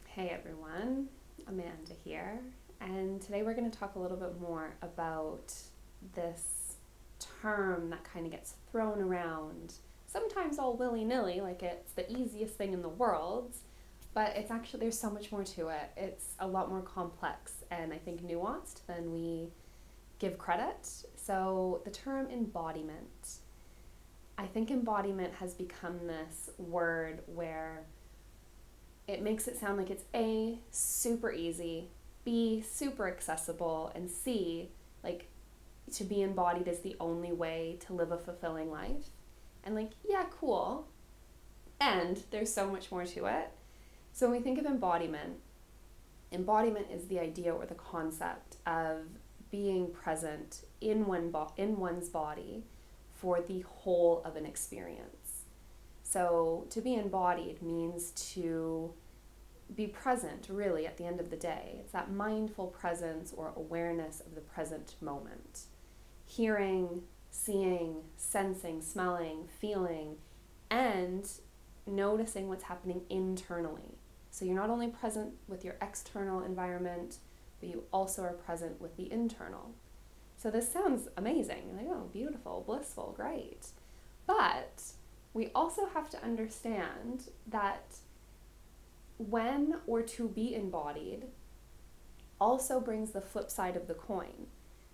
Hey everyone, Amanda here, and today we're going to talk a little bit more about this term that kind of gets thrown around, sometimes all willy-nilly, like it's the easiest thing in the world, but it's actually, there's so much more to it. It's a lot more complex and I think nuanced than we give credit. So the term embodiment, I think embodiment has become this word where it makes it sound like it's A, super easy, B, super accessible, and C, like to be embodied is the only way to live a fulfilling life. And like, yeah, cool. And there's so much more to it. So when we think of embodiment, embodiment is the idea or the concept of being present in one's body for the whole of an experience. So to be embodied means to be present, really, at the end of the day. It's that mindful presence or awareness of the present moment. Hearing, seeing, sensing, smelling, feeling, and noticing what's happening internally. So you're not only present with your external environment, but you also are present with the internal. So this sounds amazing. Like, oh, beautiful, blissful, great. But we also have to understand that when or to be embodied also brings the flip side of the coin.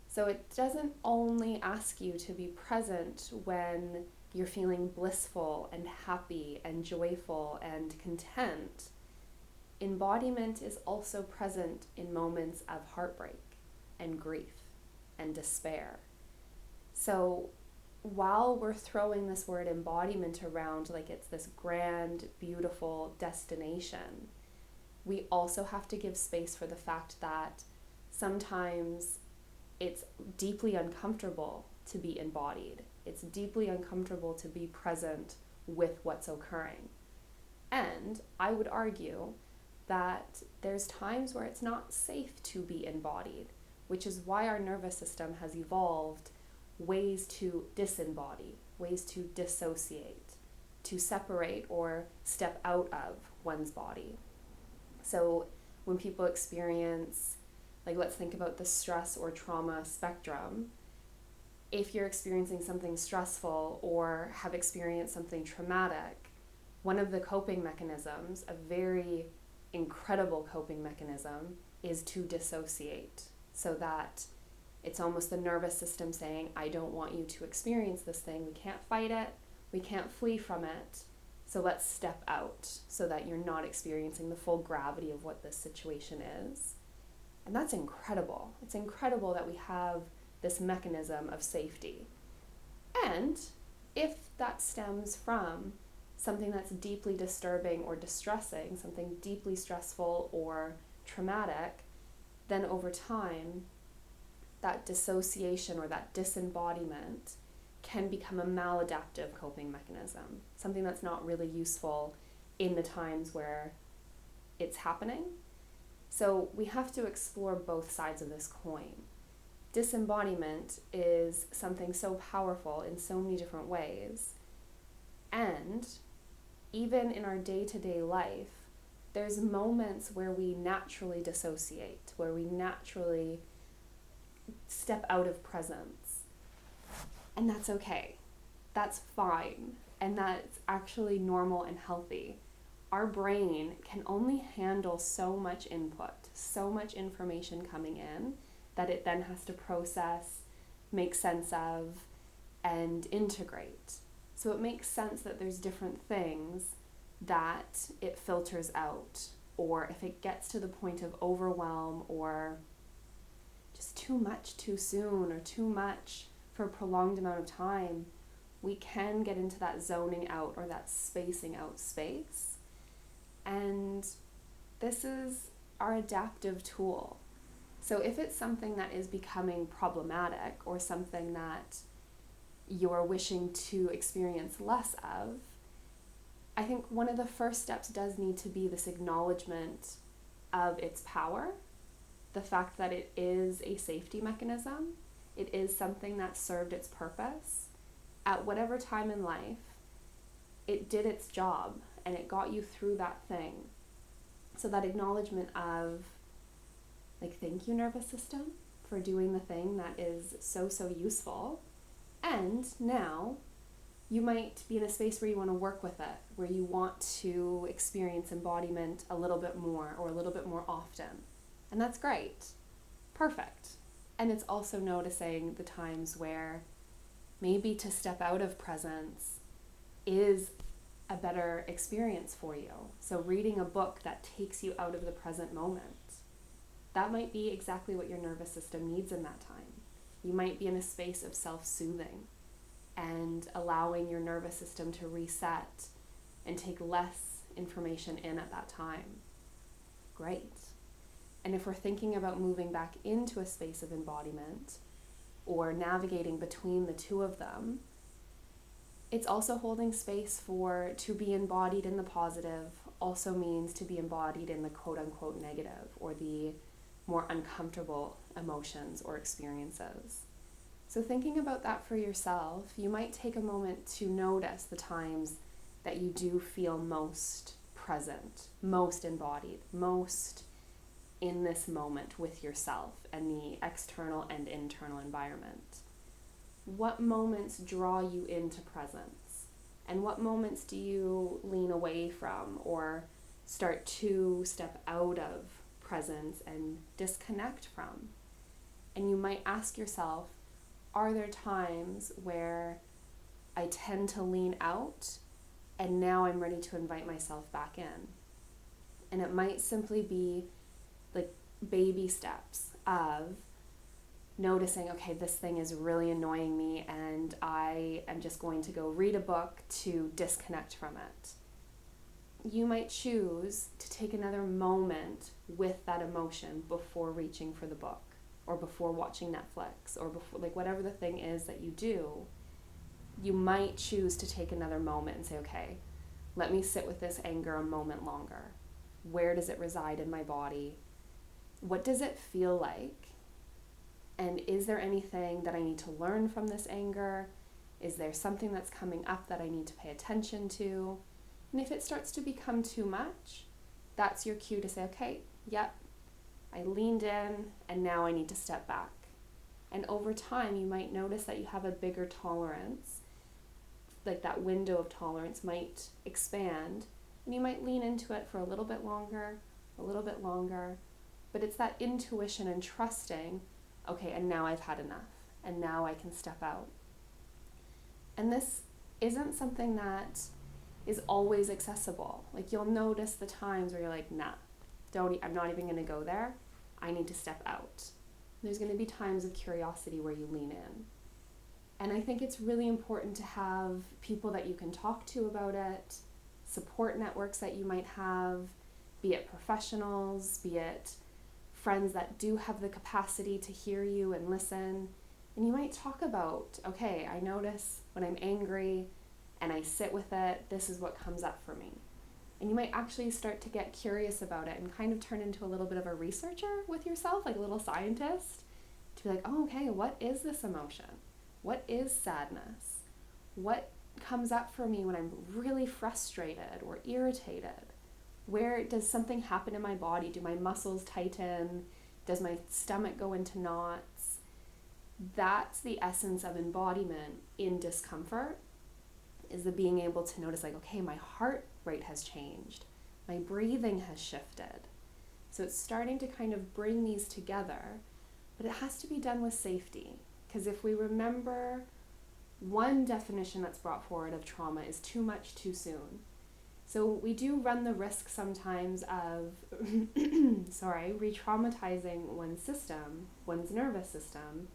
So it doesn't only ask you to be present when you're feeling blissful and happy and joyful and content. Embodiment is also present in moments of heartbreak and grief and despair. So while we're throwing this word embodiment around like it's this grand, beautiful destination, we also have to give space for the fact that sometimes it's deeply uncomfortable to be embodied. It's deeply uncomfortable to be present with what's occurring. And I would argue that there's times where it's not safe to be embodied, which is why our nervous system has evolved ways to disembody, ways to dissociate, to separate or step out of one's body. So when people experience, like let's think about the stress or trauma spectrum, if you're experiencing something stressful or have experienced something traumatic, one of the coping mechanisms, a very incredible coping mechanism, is to dissociate, so that it's almost the nervous system saying, I don't want you to experience this thing. We can't fight it. We can't flee from it. So let's step out so that you're not experiencing the full gravity of what this situation is. And that's incredible. It's incredible that we have this mechanism of safety. And if that stems from something that's deeply disturbing or distressing, something deeply stressful or traumatic, then over time, that dissociation or that disembodiment can become a maladaptive coping mechanism, something that's not really useful in the times where it's happening. So we have to explore both sides of this coin. Disembodiment is something so powerful in so many different ways. And even in our day-to-day life, there's moments where we naturally dissociate, where we naturally step out of presence. And that's okay. That's fine. And that's actually normal and healthy. Our brain can only handle so much input, so much information coming in, that it then has to process, make sense of, and integrate. So it makes sense that there's different things that it filters out, or if it gets to the point of overwhelm or just too much too soon or too much for a prolonged amount of time, we can get into that zoning out or that spacing out space. And this is our adaptive tool. So if it's something that is becoming problematic or something that you're wishing to experience less of, I think one of the first steps does need to be this acknowledgement of its power, the fact that it is a safety mechanism, it is something that served its purpose. At whatever time in life, it did its job and it got you through that thing. So that acknowledgement of, like, thank you, nervous system, for doing the thing that is so, so useful. And now you might be in a space where you want to work with it, where you want to experience embodiment a little bit more or a little bit more often. And that's great. Perfect. And it's also noticing the times where maybe to step out of presence is a better experience for you. So reading a book that takes you out of the present moment, that might be exactly what your nervous system needs in that time. You might be in a space of self-soothing and allowing your nervous system to reset and take less information in at that time. Great. And if we're thinking about moving back into a space of embodiment or navigating between the two of them, it's also holding space for to be embodied in the positive also means to be embodied in the quote-unquote negative or the more uncomfortable emotions or experiences. So thinking about that for yourself, you might take a moment to notice the times that you do feel most present, most embodied, most in this moment with yourself and the external and internal environment. What moments draw you into presence? And what moments do you lean away from or start to step out of presence and disconnect from? And you might ask yourself, are there times where I tend to lean out and now I'm ready to invite myself back in? And it might simply be like baby steps of noticing, okay, this thing is really annoying me and I am just going to go read a book to disconnect from it. You might choose to take another moment with that emotion before reaching for the book or before watching Netflix or before, like, whatever the thing is that you do. You might choose to take another moment and say, okay, let me sit with this anger a moment longer. Where does it reside in my body? What does it feel like? And is there anything that I need to learn from this anger? Is there something that's coming up that I need to pay attention to? And if it starts to become too much, that's your cue to say, okay, yep, I leaned in and now I need to step back. And over time, you might notice that you have a bigger tolerance, like that window of tolerance might expand, and you might lean into it for a little bit longer, but it's that intuition and trusting, okay, and now I've had enough, and now I can step out. And this isn't something that is always accessible. Like, you'll notice the times where you're like, nah, I'm not even gonna go there. I need to step out. There's gonna be times of curiosity where you lean in. And I think it's really important to have people that you can talk to about it, support networks that you might have, be it professionals, be it friends that do have the capacity to hear you and listen. And you might talk about, okay, I notice when I'm angry and I sit with it, this is what comes up for me. And you might actually start to get curious about it and kind of turn into a little bit of a researcher with yourself, like a little scientist, to be like, oh, okay, what is this emotion? What is sadness? What comes up for me when I'm really frustrated or irritated? Where does something happen in my body? Do my muscles tighten? Does my stomach go into knots? That's the essence of embodiment in discomfort, is the being able to notice, like, okay, my heart rate has changed. My breathing has shifted. So it's starting to kind of bring these together, but it has to be done with safety. Because if we remember, one definition that's brought forward of trauma is too much too soon. So we do run the risk sometimes of, re-traumatizing one's nervous system,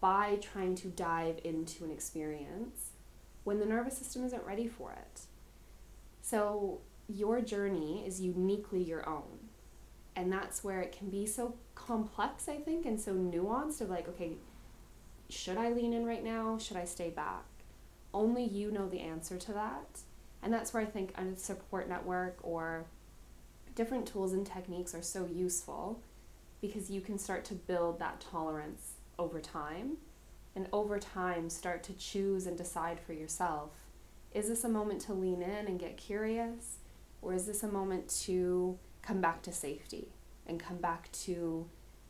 by trying to dive into an experience when the nervous system isn't ready for it. So your journey is uniquely your own. And that's where it can be so complex, I think, and so nuanced of like, okay, should I lean in right now? Should I stay back? Only you know the answer to that. And that's where I think a support network or different tools and techniques are so useful, because you can start to build that tolerance over time, and over time start to choose and decide for yourself, is this a moment to lean in and get curious, or is this a moment to come back to safety and come back to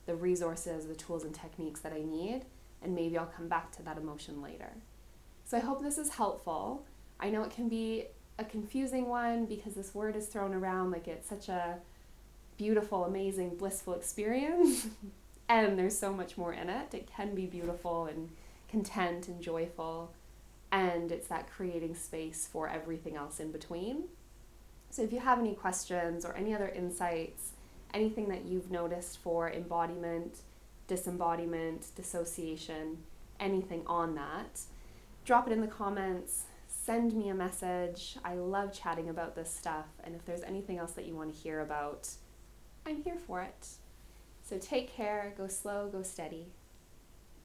the resources, the tools and techniques that I need, and maybe I'll come back to that emotion later. So I hope this is helpful. I know it can be a confusing one because this word is thrown around like it's such a beautiful, amazing, blissful experience, and there's so much more in it. It can be beautiful and content and joyful, and it's that creating space for everything else in between. So if you have any questions or any other insights, anything that you've noticed for embodiment, disembodiment, dissociation, anything on that, drop it in the comments, send me a message. I love chatting about this stuff, and if there's anything else that you want to hear about, I'm here for it. So take care, go slow, go steady.